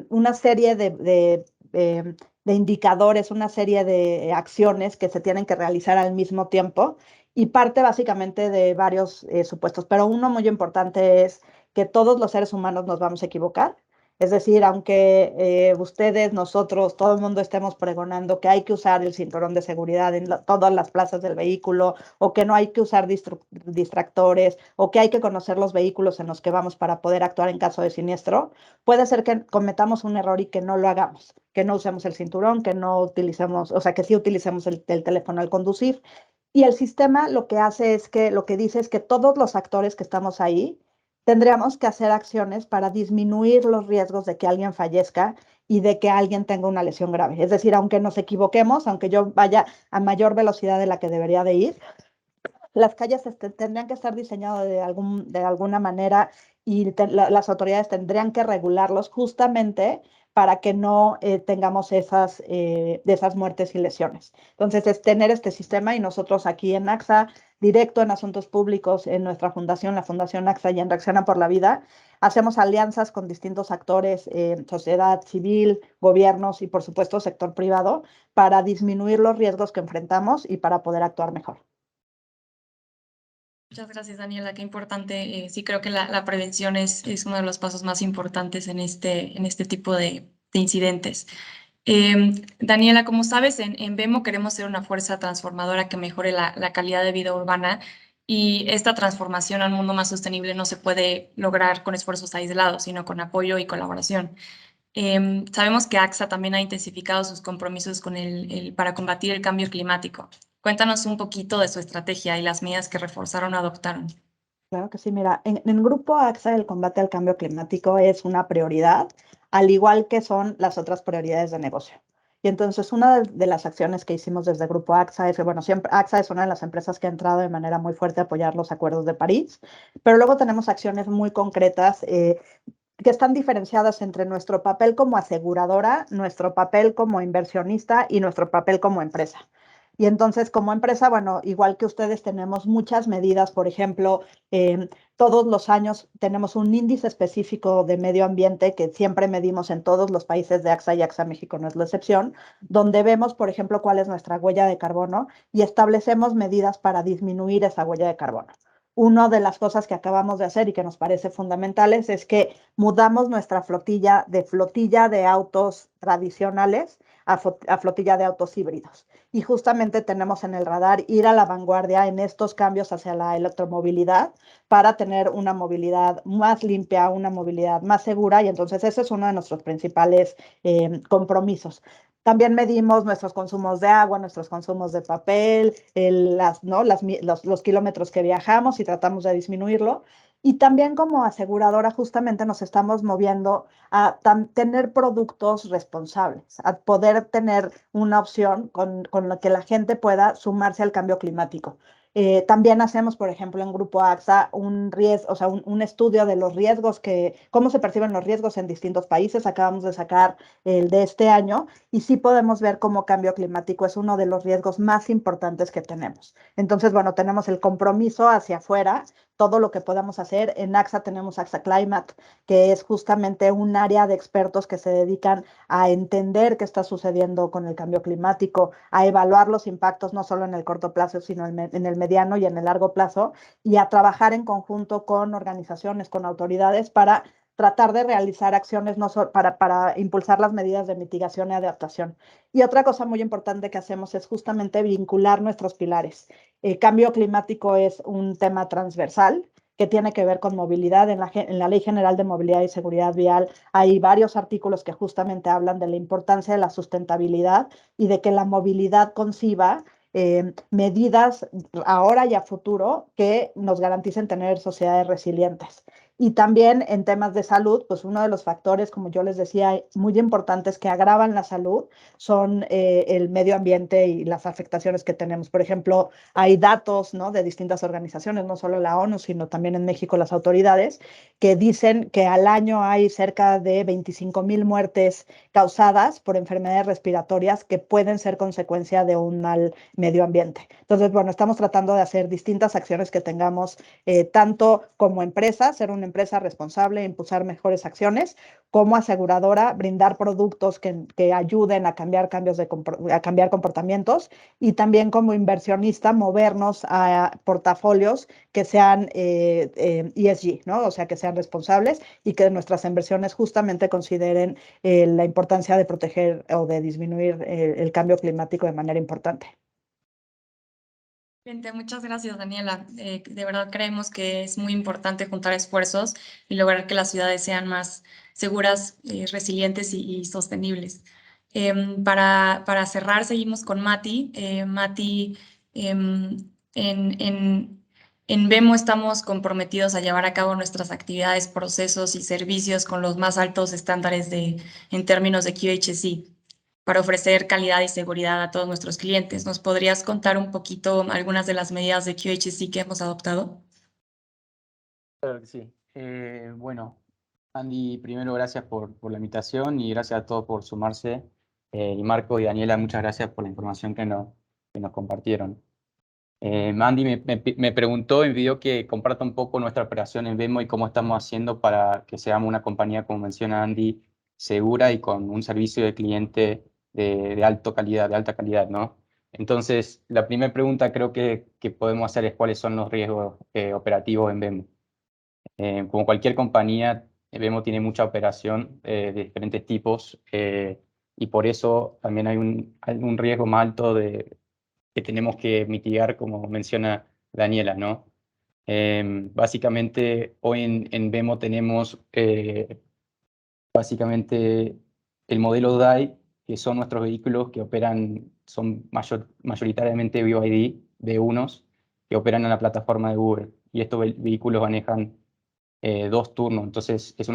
una serie de indicadores, una serie de acciones que se tienen que realizar al mismo tiempo y parte básicamente de varios supuestos, pero uno muy importante es que todos los seres humanos nos vamos a equivocar. Es decir, aunque ustedes, nosotros, todo el mundo estemos pregonando que hay que usar el cinturón de seguridad en todas las plazas del vehículo, o que no hay que usar distractores, o que hay que conocer los vehículos en los que vamos para poder actuar en caso de siniestro, puede ser que cometamos un error y que no lo hagamos, que no usemos el cinturón, que no utilicemos, o sea, que sí utilicemos el teléfono al conducir. Y el sistema lo que hace es que, lo que dice es que todos los actores que estamos ahí tendríamos que hacer acciones para disminuir los riesgos de que alguien fallezca y de que alguien tenga una lesión grave. Es decir, aunque nos equivoquemos, aunque yo vaya a mayor velocidad de la que debería de ir, las calles tendrían que estar diseñadas de alguna manera y las autoridades tendrían que regularlos justamente para que no tengamos de esas muertes y lesiones. Entonces, es tener este sistema y nosotros aquí en AXA, directo en asuntos públicos, en nuestra fundación, la Fundación AXA y en Reacciona por la Vida, hacemos alianzas con distintos actores, sociedad civil, gobiernos y, por supuesto, sector privado, para disminuir los riesgos que enfrentamos y para poder actuar mejor. Muchas gracias, Daniela. Qué importante. Sí, creo que la prevención es uno de los pasos más importantes en este tipo de incidentes. Daniela, como sabes, en Vemo queremos ser una fuerza transformadora que mejore la calidad de vida urbana, y esta transformación al mundo más sostenible no se puede lograr con esfuerzos aislados, sino con apoyo y colaboración. Sabemos que AXA también ha intensificado sus compromisos para combatir el cambio climático. Cuéntanos un poquito de su estrategia y las medidas que reforzaron o adoptaron. Claro que sí, mira, en el grupo AXA el combate al cambio climático es una prioridad, al igual que son las otras prioridades de negocio. Y entonces una de las acciones que hicimos desde el grupo AXA es que, bueno, siempre AXA es una de las empresas que ha entrado de manera muy fuerte a apoyar los acuerdos de París, pero luego tenemos acciones muy concretas que están diferenciadas entre nuestro papel como aseguradora, nuestro papel como inversionista y nuestro papel como empresa. Y entonces, como empresa, bueno, igual que ustedes, tenemos muchas medidas. Por ejemplo, todos los años tenemos un índice específico de medio ambiente que siempre medimos en todos los países de AXA, y AXA México no es la excepción, donde vemos, por ejemplo, cuál es nuestra huella de carbono y establecemos medidas para disminuir esa huella de carbono. Una de las cosas que acabamos de hacer y que nos parece fundamentales es que mudamos nuestra flotilla de autos tradicionales a flotilla de autos híbridos. Y justamente tenemos en el radar ir a la vanguardia en estos cambios hacia la electromovilidad para tener una movilidad más limpia, una movilidad más segura, y entonces ese es uno de nuestros principales compromisos. También medimos nuestros consumos de agua, nuestros consumos de papel, los kilómetros que viajamos y tratamos de disminuirlo. Y también como aseguradora justamente nos estamos moviendo a tener productos responsables, a poder tener una opción con la que la gente pueda sumarse al cambio climático. También hacemos, por ejemplo, en Grupo AXA un estudio de los riesgos, cómo se perciben los riesgos en distintos países. Acabamos de sacar el de este año y sí podemos ver cómo cambio climático es uno de los riesgos más importantes que tenemos. Entonces, bueno, tenemos el compromiso hacia afuera, todo lo que podamos hacer. En AXA tenemos AXA Climate, que es justamente un área de expertos que se dedican a entender qué está sucediendo con el cambio climático, a evaluar los impactos no solo en el corto plazo, sino en el mediano y en el largo plazo, y a trabajar en conjunto con organizaciones, con autoridades para tratar de realizar acciones para impulsar las medidas de mitigación y adaptación. Y otra cosa muy importante que hacemos es justamente vincular nuestros pilares. El cambio climático es un tema transversal que tiene que ver con movilidad. En la Ley General de Movilidad y Seguridad Vial hay varios artículos que justamente hablan de la importancia de la sustentabilidad y de que la movilidad conciba medidas ahora y a futuro que nos garanticen tener sociedades resilientes. Y también en temas de salud, pues uno de los factores, como yo les decía, muy importantes que agravan la salud son el medio ambiente y las afectaciones que tenemos. Por ejemplo, hay datos, ¿no?, de distintas organizaciones, no solo la ONU, sino también en México las autoridades, que dicen que al año hay cerca de 25,000 muertes causadas por enfermedades respiratorias que pueden ser consecuencia de un mal medio ambiente. Entonces, bueno, estamos tratando de hacer distintas acciones que tengamos tanto como empresa, ser una empresa responsable, impulsar mejores acciones, como aseguradora, brindar productos que ayuden a cambiar, a cambiar comportamientos, y también como inversionista movernos a portafolios que sean ESG, ¿no? O sea, que sean responsables y que nuestras inversiones justamente consideren la importancia de proteger o de disminuir el cambio climático de manera importante. Excelente, muchas gracias, Daniela. De verdad creemos que es muy importante juntar esfuerzos y lograr que las ciudades sean más seguras, resilientes y sostenibles. Para cerrar, seguimos con Mati. Mati, en Vemo estamos comprometidos a llevar a cabo nuestras actividades, procesos y servicios con los más altos estándares en términos de QHSE, para ofrecer calidad y seguridad a todos nuestros clientes. ¿Nos podrías contar un poquito algunas de las medidas de QHSE que hemos adoptado? Claro que sí. Bueno, Andy, primero gracias por la invitación y gracias a todos por sumarse. Y Marco y Daniela, muchas gracias por la información que nos compartieron. Andy me preguntó, me pidió que comparta un poco nuestra operación en Vemo y cómo estamos haciendo para que seamos una compañía, como menciona Andy, segura y con un servicio de cliente de alta calidad, ¿no? Entonces, la primera pregunta creo que podemos hacer es cuáles son los riesgos operativos en Vemo. Como cualquier compañía, Vemo tiene mucha operación de diferentes tipos y por eso también hay un riesgo más alto que tenemos que mitigar, como menciona Daniela, ¿no? Básicamente, hoy en Vemo tenemos básicamente el modelo DAI, que son nuestros vehículos que operan, son mayoritariamente BYD, B1s, que operan en la plataforma de Uber. Y estos vehículos manejan 2 turnos, entonces es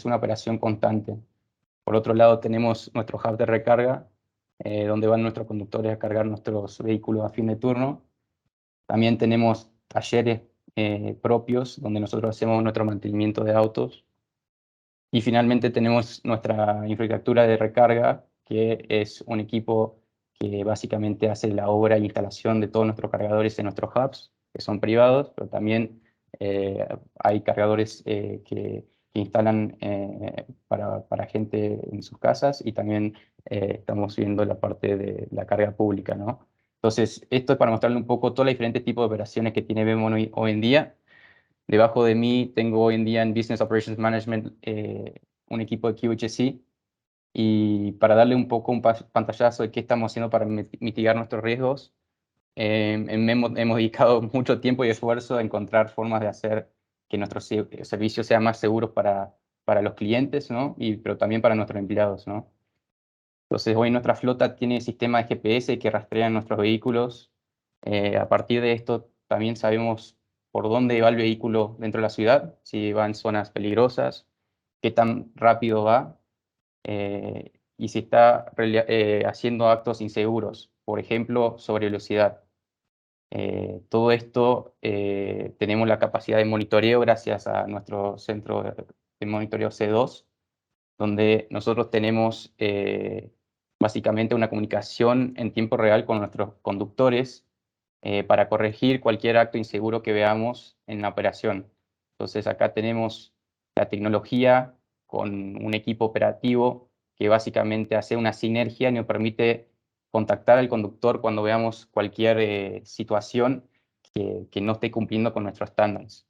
una operación constante. Por otro lado, tenemos nuestro hub de recarga, donde van nuestros conductores a cargar nuestros vehículos a fin de turno. También tenemos talleres propios, donde nosotros hacemos nuestro mantenimiento de autos. Y finalmente tenemos nuestra infraestructura de recarga, que es un equipo que básicamente hace la obra e instalación de todos nuestros cargadores en nuestros hubs, que son privados, pero también hay cargadores que instalan para gente en sus casas y también estamos viendo la parte de la carga pública, ¿no? Entonces, esto es para mostrarle un poco todos los diferentes tipos de operaciones que tiene Vemo hoy en día. Debajo de mí tengo hoy en día en Business Operations Management un equipo de QHSE y para darle un poco un pantallazo de qué estamos haciendo para mitigar nuestros riesgos, hemos dedicado mucho tiempo y esfuerzo a encontrar formas de hacer que nuestros servicios sean más seguros para los clientes, ¿no? Pero también para nuestros empleados, ¿no? Entonces, hoy nuestra flota tiene sistemas de GPS que rastrean nuestros vehículos. A partir de esto, también sabemos por dónde va el vehículo dentro de la ciudad, si va en zonas peligrosas, qué tan rápido va y si está haciendo actos inseguros, por ejemplo, sobre velocidad. Todo esto tenemos la capacidad de monitoreo gracias a nuestro centro de monitoreo C2, donde nosotros tenemos básicamente una comunicación en tiempo real con nuestros conductores para corregir cualquier acto inseguro que veamos en la operación. Entonces acá tenemos la tecnología con un equipo operativo que básicamente hace una sinergia y nos permite contactar al conductor cuando veamos cualquier situación que no esté cumpliendo con nuestros estándares.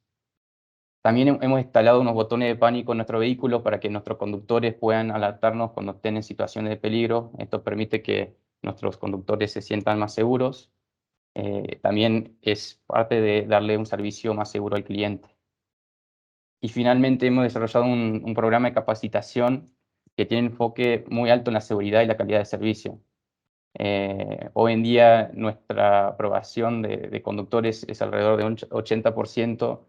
También hemos instalado unos botones de pánico en nuestro vehículo para que nuestros conductores puedan alertarnos cuando estén en situaciones de peligro. Esto permite que nuestros conductores se sientan más seguros. También es parte de darle un servicio más seguro al cliente. Y finalmente hemos desarrollado un programa de capacitación que tiene un enfoque muy alto en la seguridad y la calidad de servicio. Hoy en día nuestra aprobación de conductores es alrededor de un 80%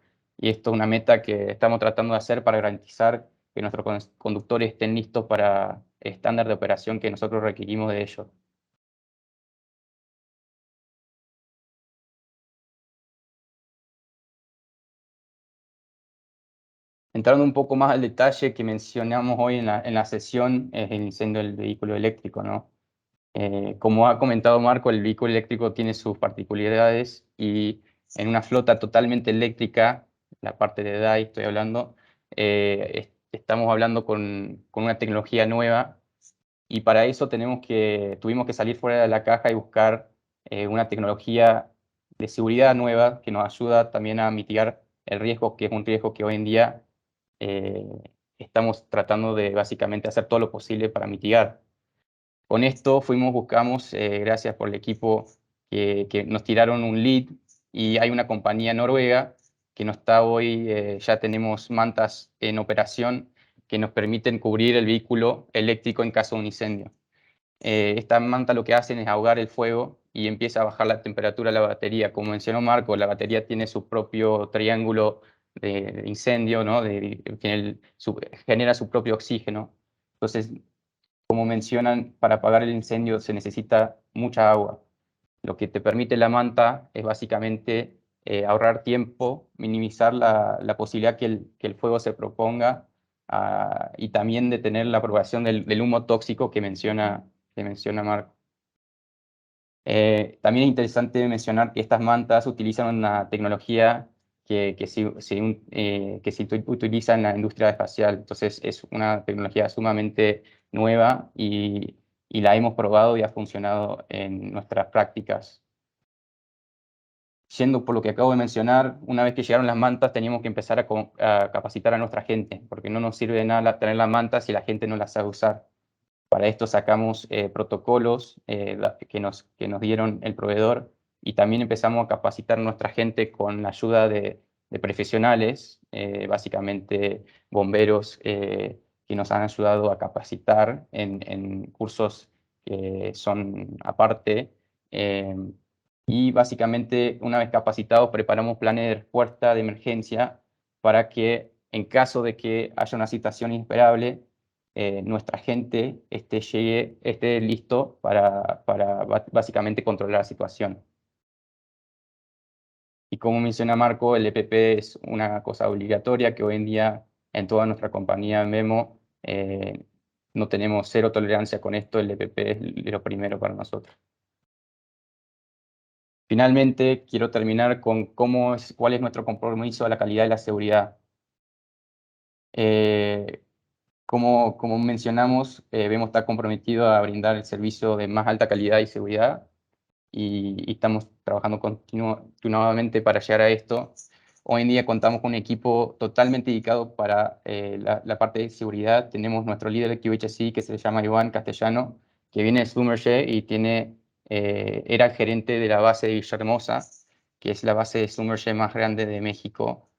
Y esto es una meta que estamos tratando de hacer para garantizar que nuestros conductores estén listos para el estándar de operación que nosotros requerimos de ellos. Entrando un poco más al detalle que mencionamos hoy en la sesión, es el incendio del vehículo eléctrico, ¿no? Como ha comentado Marco, el vehículo eléctrico tiene sus particularidades y en una flota totalmente eléctrica, la parte de DAI estoy hablando, estamos hablando con una tecnología nueva y para eso tuvimos que salir fuera de la caja y buscar una tecnología de seguridad nueva que nos ayuda también a mitigar el riesgo, que es un riesgo que hoy en día eh, estamos tratando de básicamente hacer todo lo posible para mitigar. Con esto buscamos, gracias por el equipo que nos tiraron un lead y hay una compañía noruega que nos está hoy, ya tenemos mantas en operación que nos permiten cubrir el vehículo eléctrico en caso de un incendio. Esta manta lo que hacen es ahogar el fuego y empieza a bajar la temperatura de la batería. Como mencionó Marco, la batería tiene su propio triángulo de incendio, ¿no? Genera su propio oxígeno. Entonces, como mencionan, para apagar el incendio se necesita mucha agua. Lo que te permite la manta es básicamente ahorrar tiempo, minimizar la posibilidad que el fuego se proponga y también detener la propagación del humo tóxico que menciona Marco. También es interesante mencionar que estas mantas utilizan una tecnología que se utiliza en la industria espacial. Entonces es una tecnología sumamente nueva y la hemos probado y ha funcionado en nuestras prácticas. Yendo por lo que acabo de mencionar, una vez que llegaron las mantas teníamos que empezar a capacitar a nuestra gente, porque no nos sirve de nada tener las mantas si la gente no las sabe usar. Para esto sacamos protocolos que nos dieron el proveedor y también empezamos a capacitar a nuestra gente con la ayuda de profesionales, básicamente bomberos que nos han ayudado a capacitar en cursos que son aparte. Y básicamente, una vez capacitados, preparamos planes de respuesta de emergencia para que en caso de que haya una situación inesperable, nuestra gente esté listo para básicamente controlar la situación. Y como menciona Marco, el EPP es una cosa obligatoria que hoy en día en toda nuestra compañía Memo no tenemos cero tolerancia con esto, el EPP es lo primero para nosotros. Finalmente, quiero terminar con cuál es nuestro compromiso a la calidad y la seguridad. Como mencionamos, Vemo está comprometido a brindar el servicio de más alta calidad y seguridad y estamos trabajando continuamente para llegar a esto. Hoy en día contamos con un equipo totalmente dedicado para la parte de seguridad. Tenemos nuestro líder de QHC que se llama Iván Castellano, que viene de Schlumberger y era gerente de la base de Villahermosa, que es la base de Schlumberger más grande de México.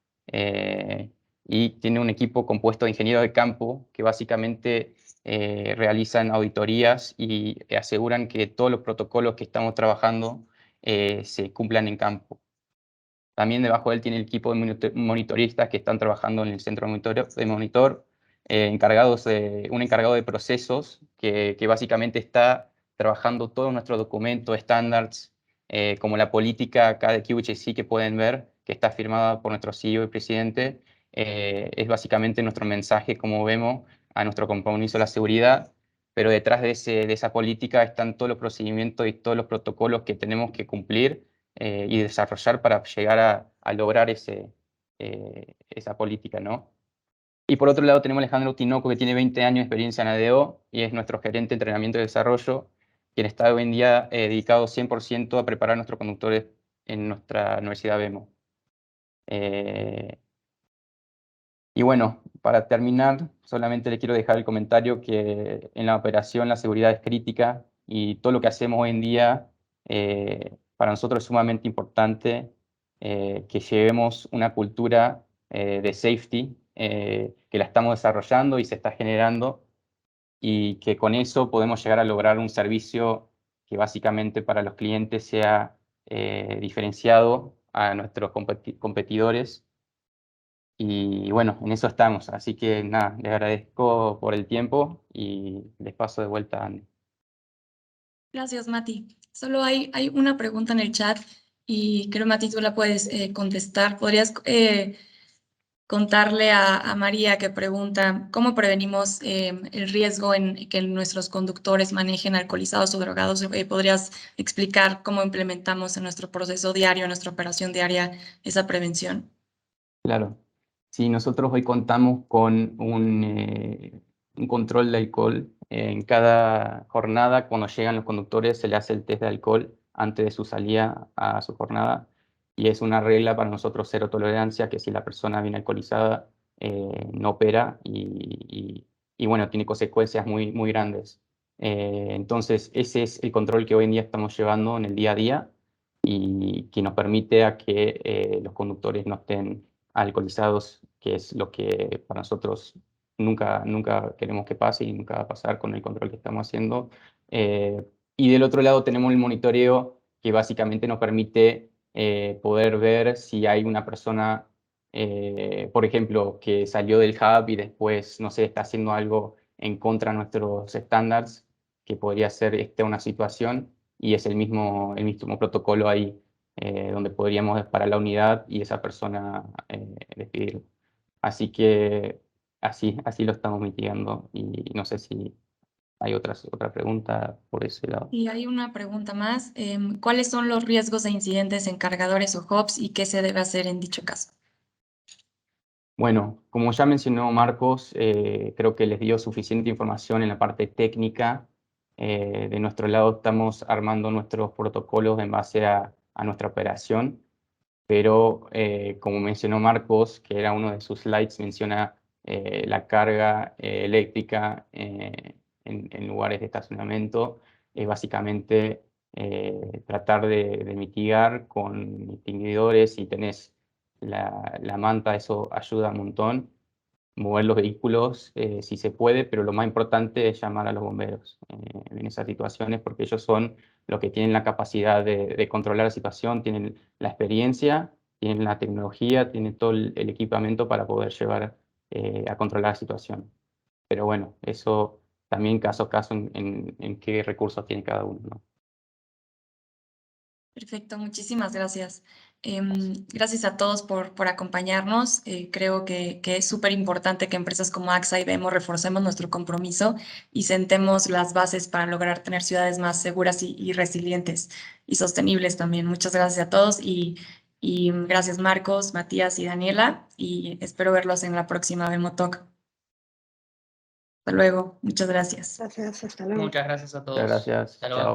Y tiene un equipo compuesto de ingenieros de campo que básicamente realizan auditorías y aseguran que todos los protocolos que estamos trabajando se cumplan en campo. También debajo de él tiene el equipo de monitoristas que están trabajando en el centro de monitor, un encargado de procesos que básicamente está trabajando todos nuestros documentos, estándares, como la política acá de QHC que pueden ver, que está firmada por nuestro CEO y presidente. Es básicamente nuestro mensaje, como vemos, a nuestro compromiso a la seguridad, pero detrás de esa política están todos los procedimientos y todos los protocolos que tenemos que cumplir y desarrollar para llegar a lograr esa política, ¿no? Y por otro lado tenemos a Alejandro Tinoco, que tiene 20 años de experiencia en ADO y es nuestro gerente de entrenamiento y desarrollo, quien está hoy en día dedicado 100% a preparar a nuestros conductores en nuestra Universidad Vemo. Y bueno, para terminar, solamente le quiero dejar el comentario que en la operación la seguridad es crítica y todo lo que hacemos hoy en día para nosotros es sumamente importante que llevemos una cultura de safety que la estamos desarrollando y se está generando y que con eso podemos llegar a lograr un servicio que básicamente para los clientes sea diferenciado a nuestros competidores Y bueno, en eso estamos. Así que nada, les agradezco por el tiempo y les paso de vuelta a Andy. Gracias, Mati. Solo hay una pregunta en el chat y creo, Mati, tú la puedes contestar. ¿Podrías contarle a María que pregunta cómo prevenimos el riesgo en que nuestros conductores manejen alcoholizados o drogados? ¿Podrías explicar cómo implementamos en nuestro proceso diario, en nuestra operación diaria, esa prevención? Claro. Sí, nosotros hoy contamos con un control de alcohol. En cada jornada, cuando llegan los conductores, se le hace el test de alcohol antes de su salida a su jornada. Y es una regla para nosotros cero tolerancia, que si la persona viene alcoholizada, no opera y bueno, tiene consecuencias muy, muy grandes. Entonces, ese es el control que hoy en día estamos llevando en el día a día y que nos permite a que los conductores no estén alcoholizados, que es lo que para nosotros nunca queremos que pase y nunca va a pasar con el control que estamos haciendo. Y del otro lado tenemos el monitoreo que básicamente nos permite poder ver si hay una persona, por ejemplo, que salió del hub y después, no sé, está haciendo algo en contra de nuestros estándares, que podría ser una situación, y es el mismo protocolo ahí donde podríamos disparar la unidad y esa persona despedirlo. Así que así lo estamos mitigando y no sé si hay otra pregunta por ese lado. Y hay una pregunta más. ¿Cuáles son los riesgos de incidentes en cargadores o hubs y qué se debe hacer en dicho caso? Bueno, como ya mencionó Marcos, creo que les dio suficiente información en la parte técnica. De nuestro lado estamos armando nuestros protocolos en base a nuestra operación, pero como mencionó Marcos, que era uno de sus slides, menciona la carga eléctrica en lugares de estacionamiento. Es básicamente tratar de mitigar con extinguidores. Si tenés la manta, eso ayuda un montón. Mover los vehículos si se puede, pero lo más importante es llamar a los bomberos en esas situaciones, porque ellos son los que tienen la capacidad de controlar la situación, tienen la experiencia, tienen la tecnología, tienen todo el equipamiento para poder llevar a controlar la situación. Pero bueno, eso también caso a caso en qué recursos tiene cada uno, ¿no? Perfecto, muchísimas gracias. Gracias a todos por acompañarnos. Creo que es súper importante que empresas como AXA y Vemo reforcemos nuestro compromiso y sentemos las bases para lograr tener ciudades más seguras y resilientes y sostenibles también. Muchas gracias a todos y gracias Marcos, Matías y Daniela y espero verlos en la próxima Vemo Talk. Hasta luego, muchas gracias. Gracias, hasta luego. Muchas gracias a todos. Muchas gracias. Hasta luego. Chao.